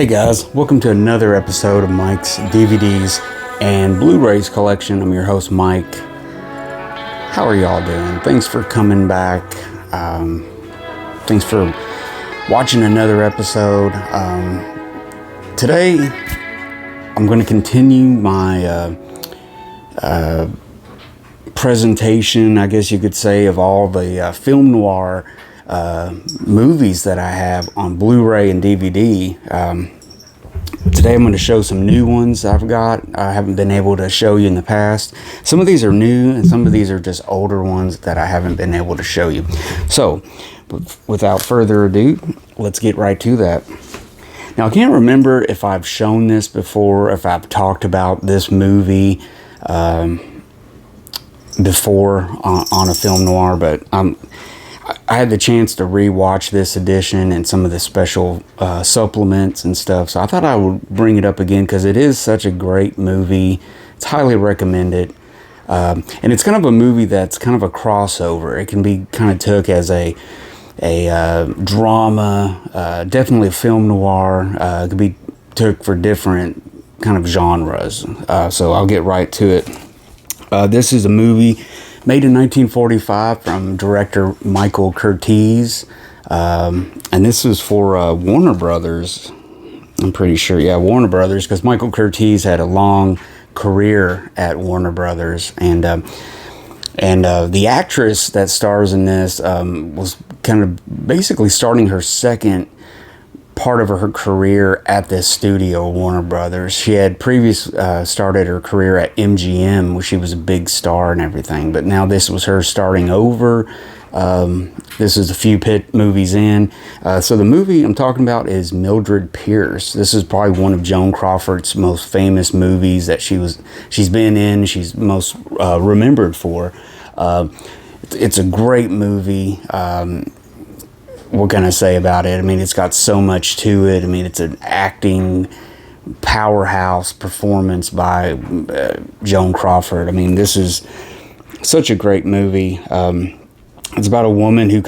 Hey guys, welcome to another episode of Mike's DVDs and Blu-rays collection. I'm your host Mike. How are y'all doing? Thanks for coming back. Thanks for watching another episode. Today I'm going to continue my presentation, I guess you could say, of all the film noir movies that I have on Blu-ray and DVD. Today I'm going to show some new ones I haven't been able to show you in the past. Some of these are new and some of these are just older ones that I haven't been able to show you. So without further ado, let's get right to that. Now, I can't remember if I've shown this before, if I've talked about this movie before on a film noir, but I had the chance to rewatch this edition and some of the special supplements and stuff, so I thought I would bring it up again because it is such a great movie. It's highly recommended, and it's kind of a movie that's kind of a crossover. It can be kind of took as a drama, definitely a film noir. It could be took for different kind of genres. So I'll get right to it. This is a movie made in 1945 from director Michael Curtiz, and this is for Warner Brothers. I'm pretty sure, yeah, Warner Brothers, because Michael Curtiz had a long career at Warner Brothers, and the actress that stars in this was kind of basically starting her second part of her career at this studio, Warner Brothers. She had started her career at MGM, where she was a big star and everything, but now this was her starting over. This is a few movies in. So the movie I'm talking about is Mildred Pierce. This is probably one of Joan Crawford's most famous movies that she's been in. She's most remembered for. It's a great movie. What can I say about it? I mean, it's got so much to it. I mean, it's an acting powerhouse performance by Joan Crawford. I mean, this is such a great movie. It's about a woman who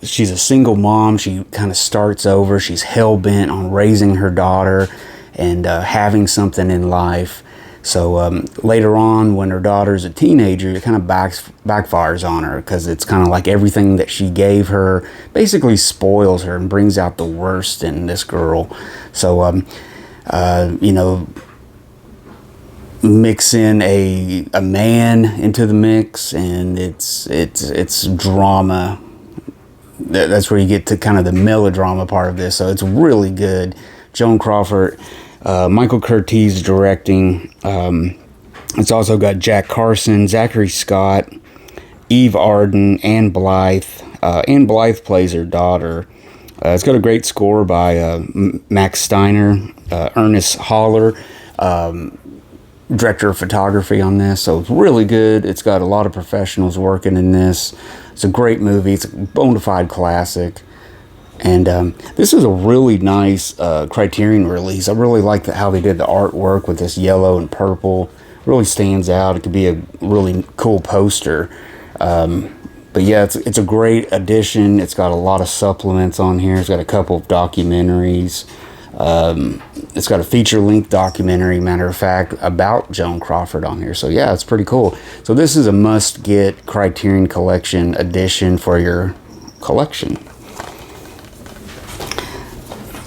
she's a single mom. She kind of starts over. She's hell-bent on raising her daughter and having something in life. So later on, when her daughter's a teenager, it kind of backfires on her, because it's kind of like everything that she gave her basically spoils her and brings out the worst in this girl. So, mix in a man into the mix, and it's drama. That's where you get to kind of the melodrama part of this. So it's really good. Joan Crawford. Michael Curtiz directing. It's also got Jack Carson, Zachary Scott, Eve Arden, Ann Blythe. Ann Blythe plays her daughter. It's got a great score by Max Steiner, Ernest Haller, director of photography on this. So it's really good. It's got a lot of professionals working in this. It's a great movie. It's a bona fide classic. And this is a really nice Criterion release. I really like how they did the artwork with this yellow and purple. It really stands out. It could be a really cool poster. But yeah, it's a great addition. It's got a lot of supplements on here. It's got a couple of documentaries. It's got a feature-length documentary, matter of fact, about Joan Crawford on here. So yeah, it's pretty cool. So this is a must-get Criterion Collection edition for your collection.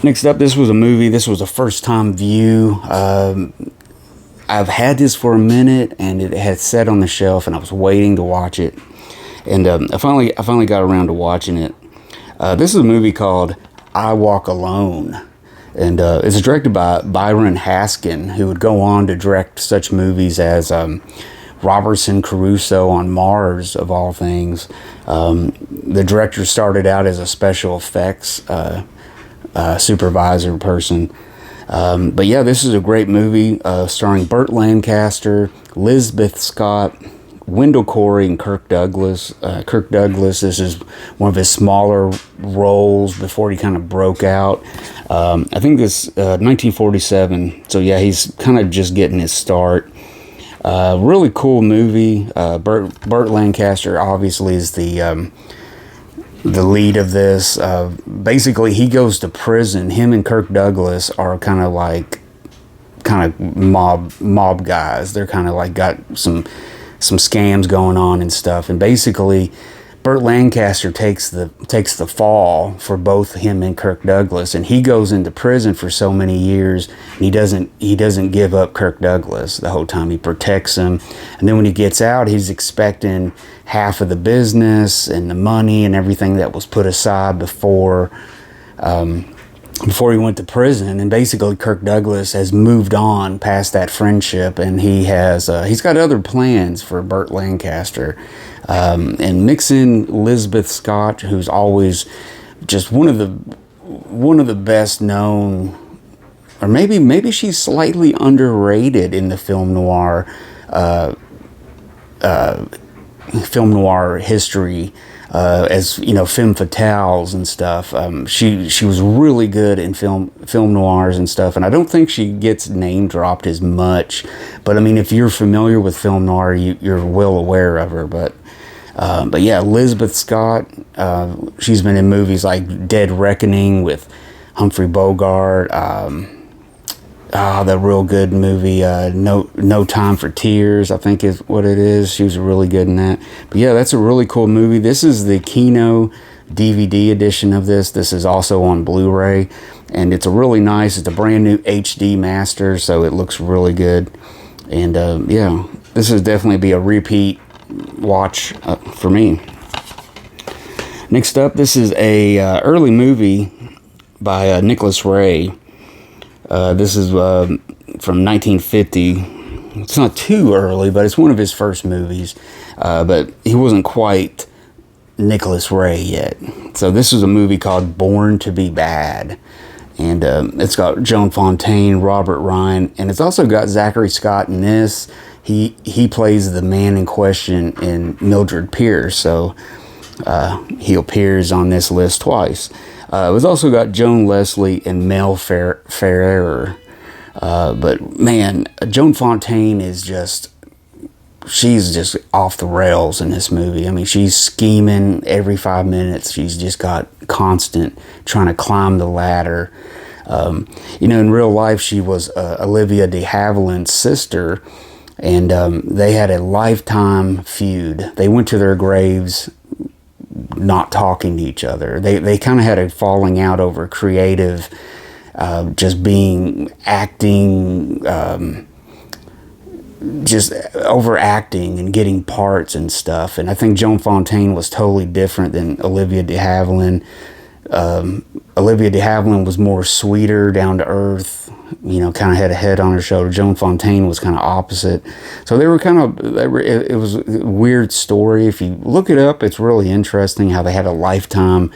Next up, this was a movie. This was a first-time view. I've had this for a minute, and it had sat on the shelf, and I was waiting to watch it. And I finally got around to watching it. This is a movie called I Walk Alone, and it's directed by Byron Haskin, who would go on to direct such movies as Robinson Crusoe on Mars, of all things. The director started out as a special effects supervisor person. But yeah, this is a great movie starring Burt Lancaster, Lisbeth Scott, Wendell Corey, and Kirk Douglas. Kirk Douglas, this is one of his smaller roles before he kind of broke out. I think this 1947. So yeah, he's kind of just getting his start. Really cool movie. Burt Lancaster obviously is the the lead of this. Basically, he goes to prison. Him and Kirk Douglas are kind of mob guys. They're kind of like got some scams going on and stuff. And basically, Burt Lancaster takes the fall for both him and Kirk Douglas, and he goes into prison for so many years. And he doesn't give up Kirk Douglas the whole time. He protects him, and then when he gets out, he's expecting half of the business and the money and everything that was put aside before he went to prison. And basically, Kirk Douglas has moved on past that friendship, and he's got other plans for Burt Lancaster. And mix in Elizabeth Scott, who's always just one of the best known, or maybe she's slightly underrated in the film noir history, as you know, femme fatales and stuff. She was really good in film noirs and stuff, and I don't think she gets name dropped as much. But I mean, if you're familiar with film noir, you're well aware of her. But yeah, Elizabeth Scott, she's been in movies like Dead Reckoning with Humphrey Bogart, the real good movie, No Time for Tears, I think is what it is. She was really good in that. But yeah, that's a really cool movie. This is the Kino DVD edition of this. This is also on Blu-ray, and it's it's a brand new HD master, so it looks really good. And yeah, this is definitely be a repeat watch for me. Next up, this is a early movie by Nicholas Ray. This is from 1950. It's not too early, but it's one of his first movies. But he wasn't quite Nicholas Ray yet. So this is a movie called Born to be Bad. And it's got Joan Fontaine, Robert Ryan, and it's also got Zachary Scott in this. He plays the man in question in Mildred Pierce, so he appears on this list twice. It's also got Joan Leslie and Mel Ferrer. But man, Joan Fontaine she's just off the rails in this movie. I mean, she's scheming every 5 minutes. She's just got constant trying to climb the ladder. You know, in real life, she was Olivia de Havilland's sister, and they had a lifetime feud. They went to their graves not talking to each other. They kind of had a falling out over creative, just overacting and getting parts and stuff. And I think Joan Fontaine was totally different than Olivia de Havilland. Olivia de Havilland was more sweeter, down to earth, you know, kind of had a head on her shoulder. Joan Fontaine was kind of opposite. So it was a weird story. If you look it up, it's really interesting how they had a lifetime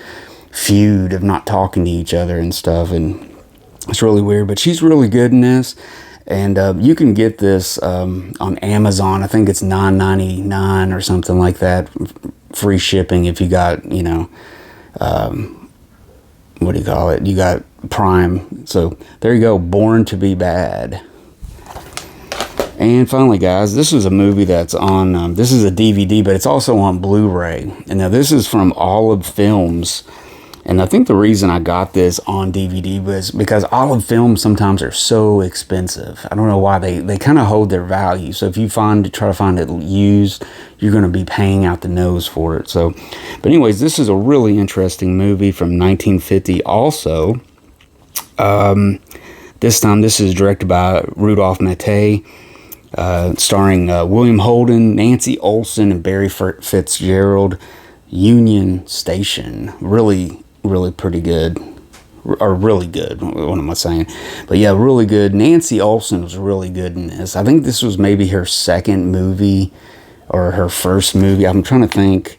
feud of not talking to each other and stuff. And it's really weird, but she's really good in this. And you can get this on Amazon. I think it's $9.99 or something like that. Free shipping if you got, you know, what do you call it? You got Prime. So there you go. Born to be Bad. And finally, guys, this is a movie that's on, this is a DVD, but it's also on Blu-ray. And now this is from Olive Films. And I think the reason I got this on DVD was because Olive Films sometimes are so expensive. I don't know why. They kind of hold their value. So if you try to find it used, you're going to be paying out the nose for it. So, but anyways, this is a really interesting movie from 1950 also. This time, this is directed by Rudolph Maté, starring William Holden, Nancy Olson, and Barry Fitzgerald. Union Station. Really pretty good, or really good, what am I saying? But yeah, really good. Nancy Olson was really good in this. I think this was maybe her second movie, or her first movie. I'm trying to think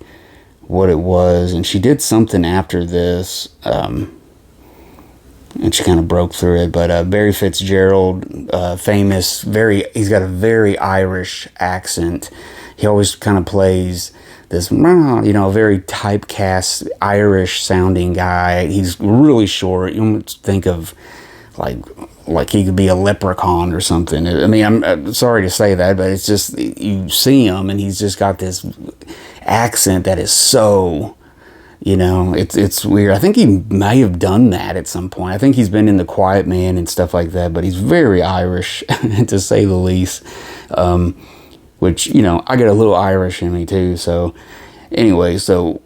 what it was, and she did something after this, and she kind of broke through it. But Barry Fitzgerald, famous, he's got a very Irish accent. He always kind of plays this, you know, very typecast Irish sounding guy. He's really short. You almost think of like he could be a leprechaun or something. I mean, I'm sorry to say that, but it's just, you see him and he's just got this accent that is so You know, it's weird. I think he may have done that at some point. I think he's been in The Quiet Man and stuff like that, but he's very Irish, to say the least. Which, you know, I got a little Irish in me too. So anyway, so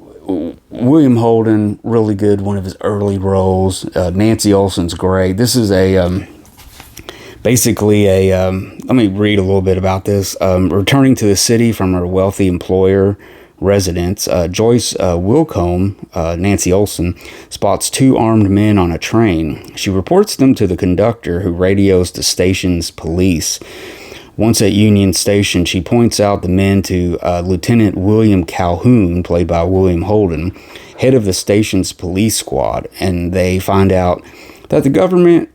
William Holden, really good, one of his early roles. Nancy Olsen's great. This is a basically a let me read a little bit about this. Returning to the city from her wealthy employer residence, Joyce Wilcombe, Nancy Olsen, spots two armed men on a train. She reports them to the conductor, who radios the station's police. Once at Union Station, she points out the men to Lieutenant William Calhoun, played by William Holden, head of the station's police squad, and they find out that the gunmen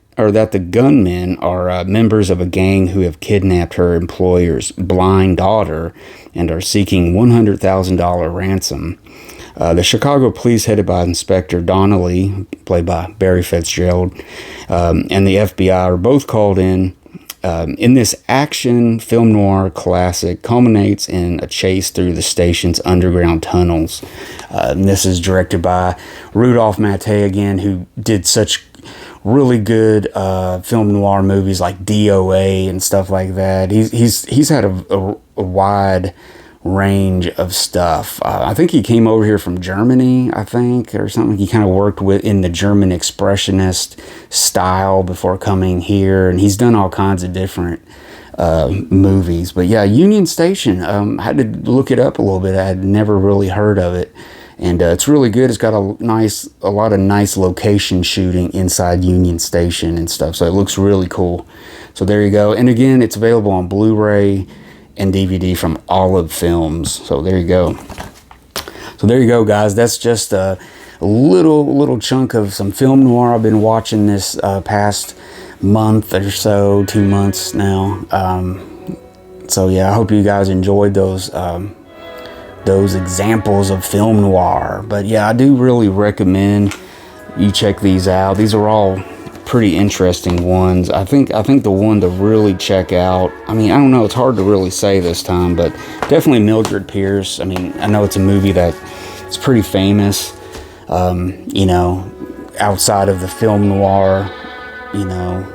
are members of a gang who have kidnapped her employer's blind daughter and are seeking $100,000 ransom. The Chicago police, headed by Inspector Donnelly, played by Barry Fitzgerald, and the FBI are both called in. In this action film noir classic culminates in a chase through the station's underground tunnels. And this is directed by Rudolph Maté again, who did such really good film noir movies like DOA and stuff like that. He's had a wide range of stuff. I think he came over here from Germany, I think, or something. He kind of worked in the German expressionist style before coming here, and he's done all kinds of different movies. But yeah, Union Station, I had to look it up a little bit. I had never really heard of it, and it's really good. It's got a lot of nice location shooting inside Union Station and stuff, so it looks really cool. So there you go. And again, it's available on Blu-ray and DVD from Olive Films. So there you go. So there you go, guys. That's just a little chunk of some film noir I've been watching this past month or so, 2 months now. So yeah, I hope you guys enjoyed those examples of film noir. But yeah, I do really recommend you check these out. These are all pretty interesting ones. I think the one to really check out, I mean, I don't know, it's hard to really say this time, but definitely Mildred Pierce. I mean, I know it's a movie that it's pretty famous, you know, outside of the film noir, you know,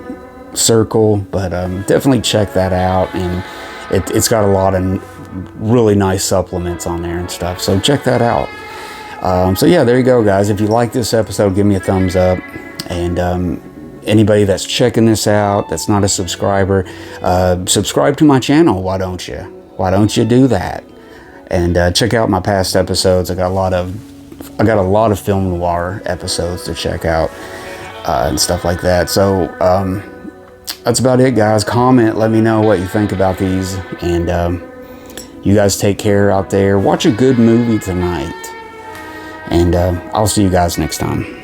circle, but definitely check that out. And it's got a lot of really nice supplements on there and stuff, so check that out. So yeah, there you go, guys. If you like this episode, give me a thumbs up. And anybody that's checking this out that's not a subscriber, subscribe to my channel. Why don't you do that? And check out my past episodes. I got a lot of film noir episodes to check out and stuff like that. So that's about it, guys. Comment, let me know what you think about these, and you guys take care out there. Watch a good movie tonight, and I'll see you guys next time.